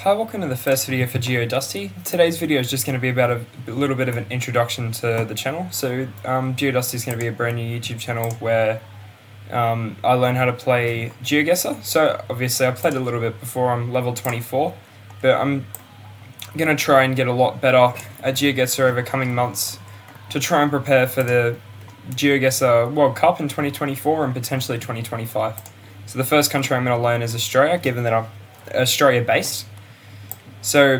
Hi, welcome to the first video for GeoDusty. Today's video is just going to be about a little bit of an introduction to the channel. So GeoDusty is going to be a brand new YouTube channel where I learn how to play Geoguessr. So obviously I played a little bit before, I'm level 24, but I'm going to try and get a lot better at Geoguessr over coming months to try and prepare for the Geoguessr World Cup in 2024 and potentially 2025. So the first country I'm going to learn is Australia, given that I'm Australia based. So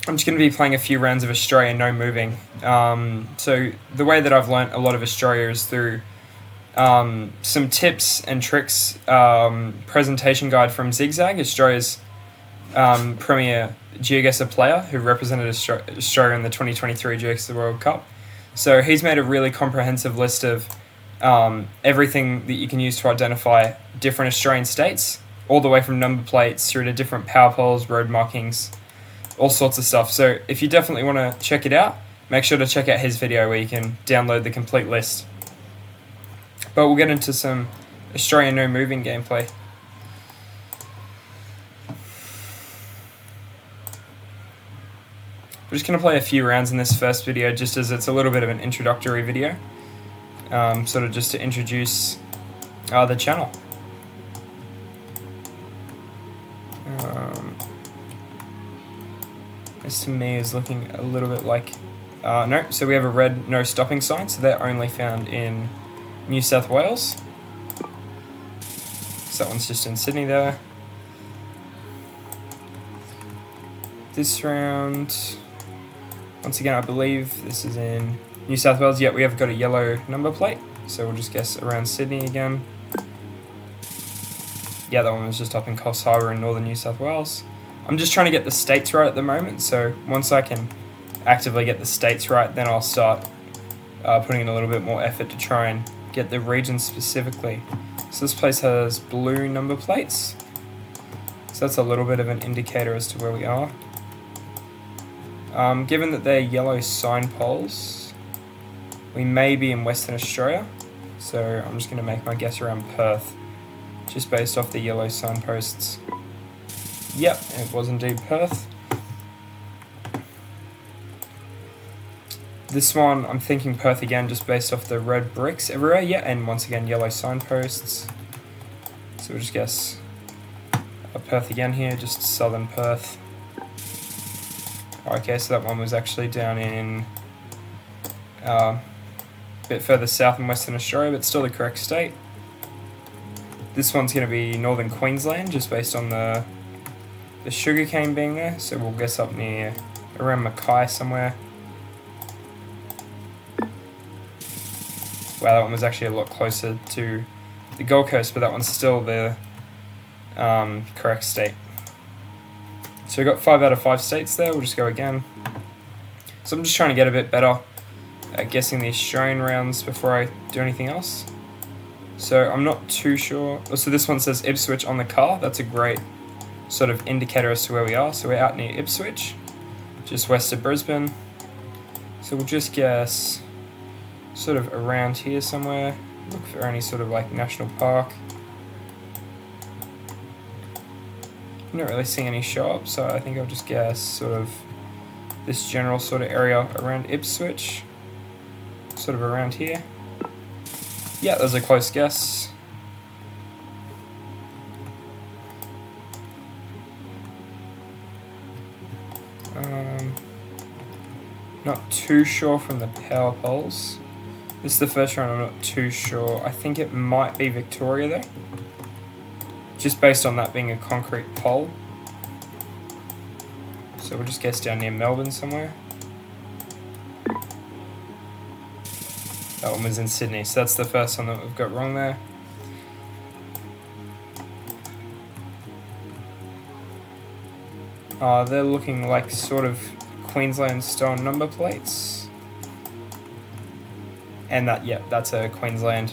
I'm just going to be playing a few rounds of Australia, no moving. So the way that I've learnt a lot of Australia is through some tips and tricks, presentation guide from Zigzag, Australia's premier Geoguessr player who represented Australia in the 2023 Geoguessr World Cup. So he's made a really comprehensive list of everything that you can use to identify different Australian states, all the way from number plates through to different power poles, road markings, all sorts of stuff. So if you definitely want to check it out, make sure to check out his video where you can download the complete list. But we'll get into some Australian no moving gameplay. We're just going to play a few rounds in this first video just as it's a little bit of an introductory video, sort of just to introduce the channel. This to me is looking a little bit like, no, so we have a red no stopping sign, so they're only found in New South Wales. So that one's just in Sydney there. This round, once again, I believe this is in New South Wales. Yeah, we have got a yellow number plate, so we'll just guess around Sydney again. Yeah, that one was just up in Coffs Harbour in northern New South Wales. I'm just trying to get the states right at the moment, so once I can actively get the states right, then I'll start putting in a little bit more effort to try and get the region specifically. So this place has blue number plates, so that's a little bit of an indicator as to where we are. Given that they're yellow sign poles, we may be in Western Australia, so I'm just going to make my guess around Perth, just based off the yellow signposts. Yep, it was indeed Perth. This one, I'm thinking Perth again, just based off the red bricks everywhere. Yeah, and once again, yellow signposts. So we'll just guess Perth again here, just southern Perth. Okay, so that one was actually down in a bit further south in Western Australia, but still the correct state. This one's going to be northern Queensland, just based on the sugarcane being there, so we'll guess up near around Mackay somewhere. Wow, that one was actually a lot closer to the Gold Coast, but that one's still the correct state. So we've got 5 out of 5 states there. We'll just go again. So I'm just trying to get a bit better at guessing the Australian rounds before I do anything else. So I'm not too sure. So this one says Ipswich on the car. That's a great sort of indicator as to where we are. So we're out near Ipswich, just west of Brisbane. So we'll just guess sort of around here somewhere. Look for any sort of like national park. I'm not really seeing any show up, so I think I'll just guess sort of this general sort of area around Ipswich, sort of around here. Yeah, that was a close guess. Not too sure from the power poles. This is the first round, I'm not too sure. I think it might be Victoria though, just based on that being a concrete pole. So we'll just guess down near Melbourne somewhere. That one was in Sydney, so that's the first one that we've got wrong there. They're looking like sort of Queensland style number plates. And that, yeah, that's a Queensland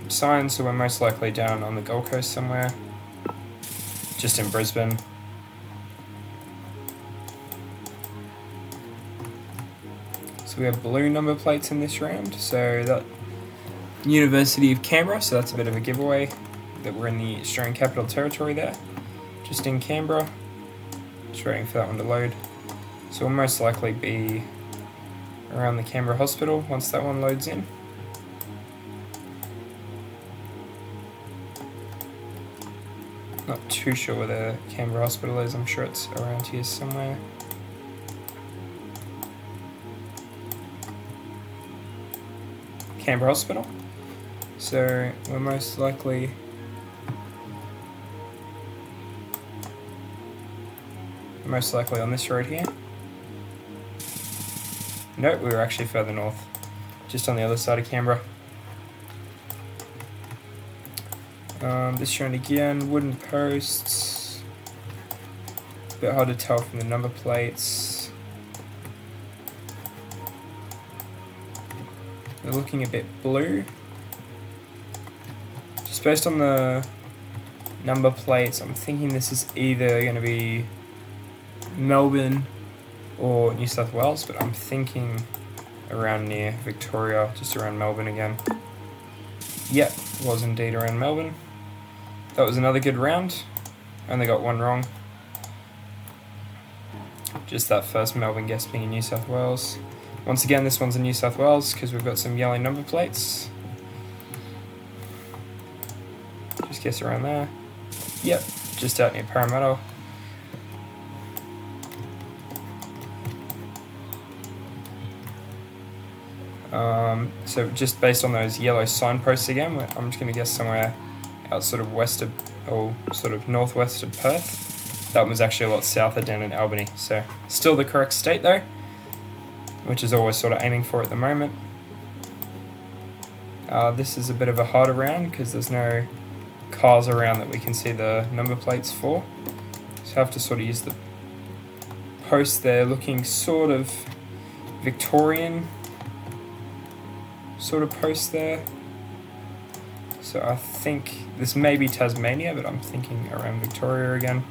sign, so we're most likely down on the Gold Coast somewhere, just in Brisbane. So we have blue number plates in this round, so that University of Canberra, so that's a bit of a giveaway that we're in the Australian Capital Territory there, just in Canberra. Just waiting for that one to load. So we'll most likely be around the Canberra Hospital once that one loads in. Not too sure where the Canberra Hospital is, I'm sure it's around here somewhere. Canberra Hospital. So we're most likely on this road here. Nope, we were actually further north, just on the other side of Canberra. This round again, wooden posts. It's a bit hard to tell from the number plates. They're looking a bit blue. Just based on the number plates, I'm thinking this is either going to be Melbourne or New South Wales, but I'm thinking around near Victoria, just around Melbourne again. Yep, was indeed around Melbourne. That was another good round. Only got one wrong. Just that first Melbourne guess being in New South Wales. Once again, this one's in New South Wales because we've got some yellow number plates. Just guess around there. Yep, just out near Parramatta. So just based on those yellow signposts again, I'm just going to guess somewhere out sort of west of, or sort of northwest of Perth. That one was actually a lot souther down in Albany. So still the correct state though, which is always sort of aiming for at the moment. This is a bit of a harder round because there's no cars around that we can see the number plates for. So I have to sort of use the post there, looking sort of Victorian sort of post there. So I think this may be Tasmania, but I'm thinking around Victoria again.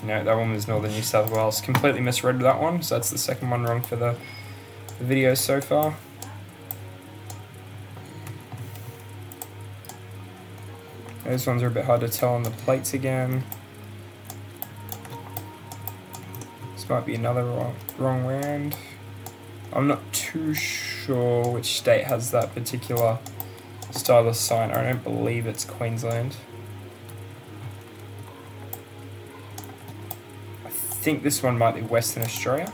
No, that one was Northern New South Wales. Completely misread that one, so that's the second one wrong for the video so far. Those ones are a bit hard to tell on the plates again. This might be another wrong round. I'm not too sure which state has that particular style of sign. I don't believe it's Queensland. I think this one might be Western Australia.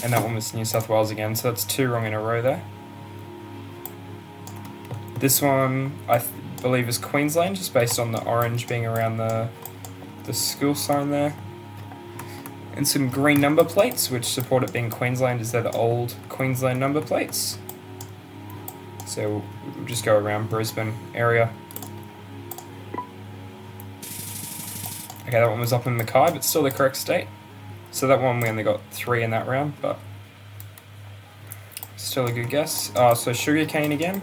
And that one was New South Wales again, so that's two wrong in a row there. This one I believe is Queensland, just based on the orange being around the school sign there. And some green number plates, which support it being Queensland, as they're the old Queensland number plates. So we'll just go around Brisbane area. Okay, that one was up in Mackay, but still the correct state. So that one we only got 3 in that round, but still a good guess. So sugarcane again.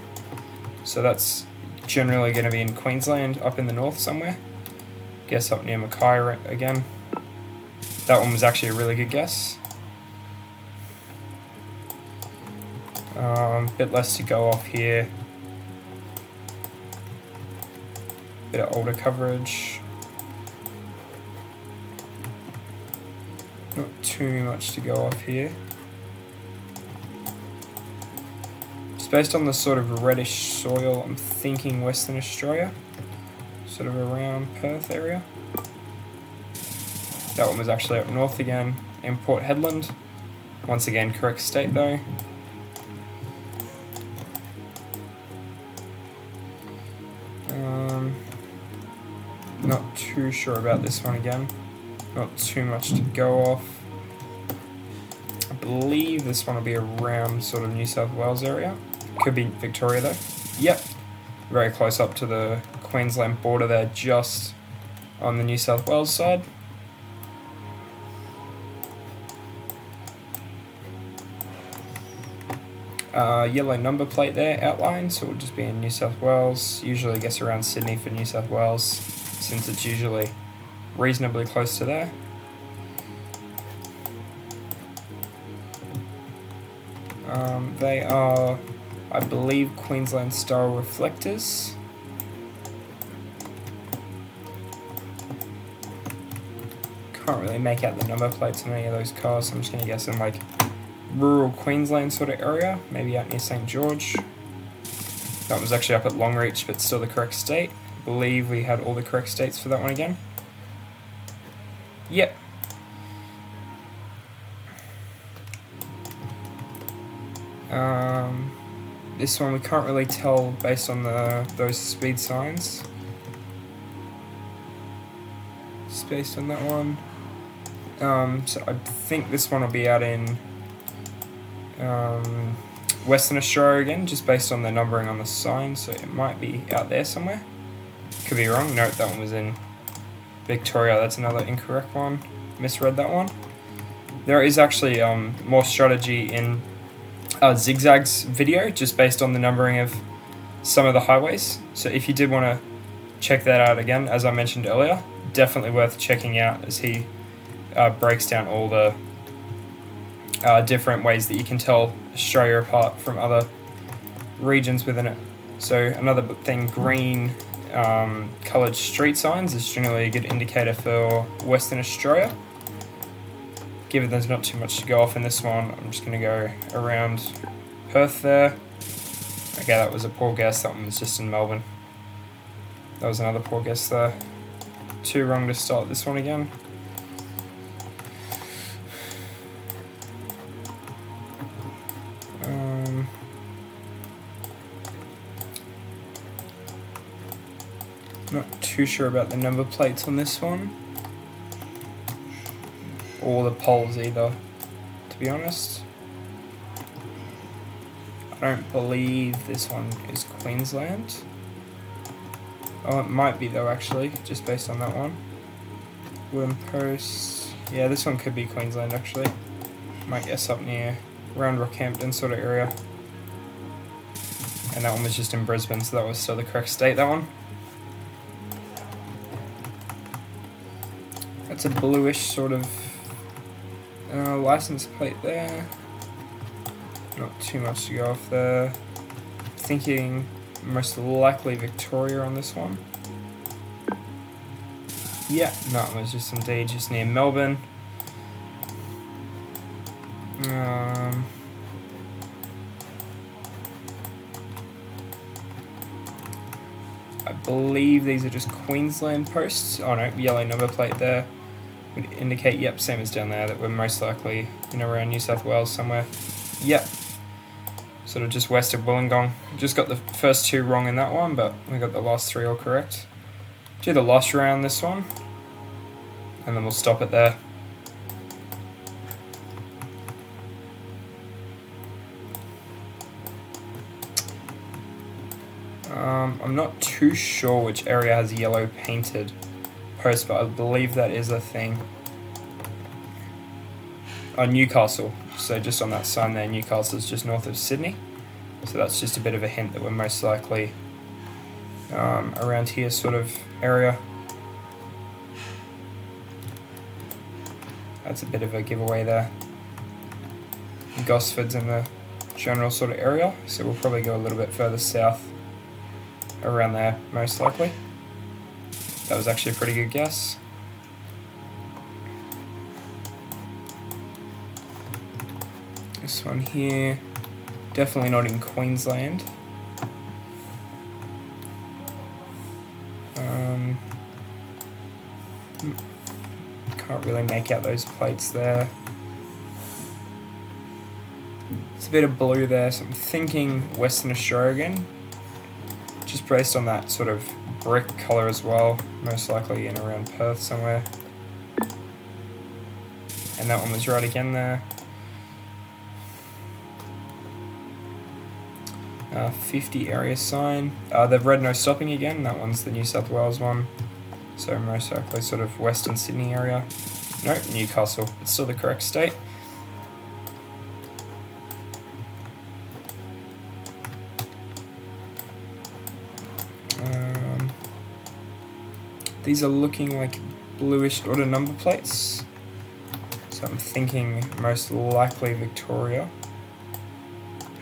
So that's generally going to be in Queensland, up in the north somewhere. Guess up near Mackay again. That one was actually a really good guess. Bit less to go off here. Bit of older coverage. Not too much to go off here. Just based on the sort of reddish soil, I'm thinking Western Australia. Sort of around Perth area. That one was actually up north again, in Port Hedland. Once again, correct state though. Not too sure about this one again. Not too much to go off. I believe this one will be around sort of New South Wales area. Could be Victoria though. Yep, very close up to the Queensland border there, just on the New South Wales side. Yellow number plate there outlined, so it would just be in New South Wales. Usually I guess around Sydney for New South Wales, since it's usually reasonably close to there. They are, I believe, Queensland style reflectors. Can't really make out the number plates on any of those cars, so I'm just going to guess in like rural Queensland sort of area, maybe out near St. George. That was actually up at Longreach, but still the correct state. I believe we had all the correct states for that one again. Yep. This one we can't really tell based on those speed signs. Just based on that one. So I think this one will be out in Western Australia again, just based on the numbering on the sign, so it might be out there somewhere. Could be wrong. Note that one was in Victoria. That's another incorrect one. Misread that one. There is actually more strategy in Zigzag's video, just based on the numbering of some of the highways. So if you did want to check that out again, as I mentioned earlier, definitely worth checking out, as he breaks down all the different ways that you can tell Australia apart from other regions within it. So another thing, green coloured street signs is generally a good indicator for Western Australia. Given there's not too much to go off in this one, I'm just going to go around Perth there. Okay, that was a poor guess. That one was just in Melbourne. That was another poor guess there. 2 wrong to start this one again. Not too sure about the number plates on this one, or the poles either, to be honest. I don't believe this one is Queensland. Oh, it might be though, actually, just based on that one. Wooden posts. Yeah, this one could be Queensland, actually. Might guess up near around Rockhampton sort of area. And that one was just in Brisbane, so that was still the correct state, that one. That's a bluish sort of license plate there. Not too much to go off there. Thinking most likely Victoria on this one. Yeah, no, it was just indeed just near Melbourne. I believe these are just Queensland posts. Oh no, yellow number plate there would indicate, yep, same as down there, that we're most likely in around New South Wales somewhere. Yep, sort of just west of Wollongong. Just got the first 2 wrong in that one, but we got the last 3 all correct. Do the last round this one, and then we'll stop it there. I'm not too sure which area has yellow painted posts, but I believe that is a thing. Newcastle, so just on that sign there, Newcastle is just north of Sydney. So that's just a bit of a hint that we're most likely around here sort of area. That's a bit of a giveaway there. Gosford's in the general sort of area, so we'll probably go a little bit further south around there, most likely. That was actually a pretty good guess. This one here, definitely not in Queensland. Can't really make out those plates there. It's a bit of blue there, so I'm thinking Western Australia again. Just based on that sort of brick colour as well, most likely in around Perth somewhere. And that one was right again there. 50 area sign. The red no stopping again, that one's the New South Wales one. So most likely sort of Western Sydney area. Nope, Newcastle. It's still the correct state. These are looking like bluish order number plates. So I'm thinking most likely Victoria.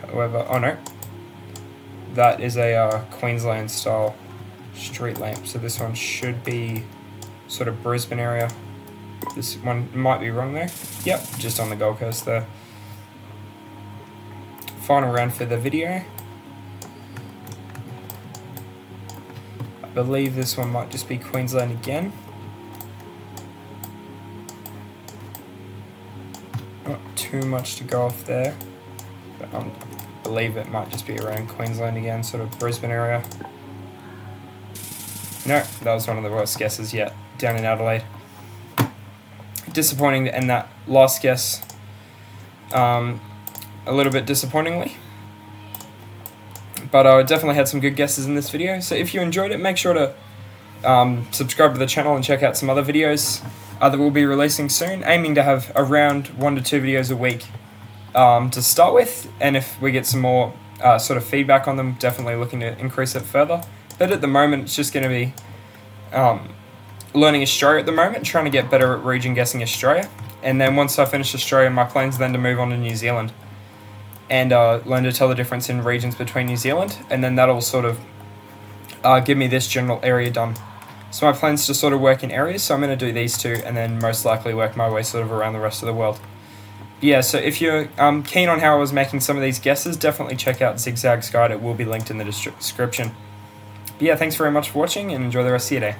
However, oh no. That is a Queensland style street lamp. So this one should be sort of Brisbane area. This one might be wrong though. Yep, just on the Gold Coast there. Final round for the video. I believe this one might just be Queensland again. Not too much to go off there, but I believe it might just be around Queensland again, sort of Brisbane area. No, that was one of the worst guesses yet, down in Adelaide. Disappointing to end that last guess a little bit disappointingly. But I definitely had some good guesses in this video, so if you enjoyed it, make sure to subscribe to the channel and check out some other videos that we'll be releasing soon, aiming to have around 1 to 2 videos a week to start with, and if we get some more sort of feedback on them, definitely looking to increase it further. But at the moment, it's just going to be learning Australia at the moment, trying to get better at region guessing Australia, and then once I finish Australia, my plan's then to move on to New Zealand and learn to tell the difference in regions between New Zealand, and then that'll sort of give me this general area done. So my plan's to sort of work in areas, so I'm going to do these two and then most likely work my way sort of around the rest of the world. Yeah, so if you're keen on how I was making some of these guesses, definitely check out Zigzag's guide. It will be linked in the description. But yeah, thanks very much for watching and enjoy the rest of your day.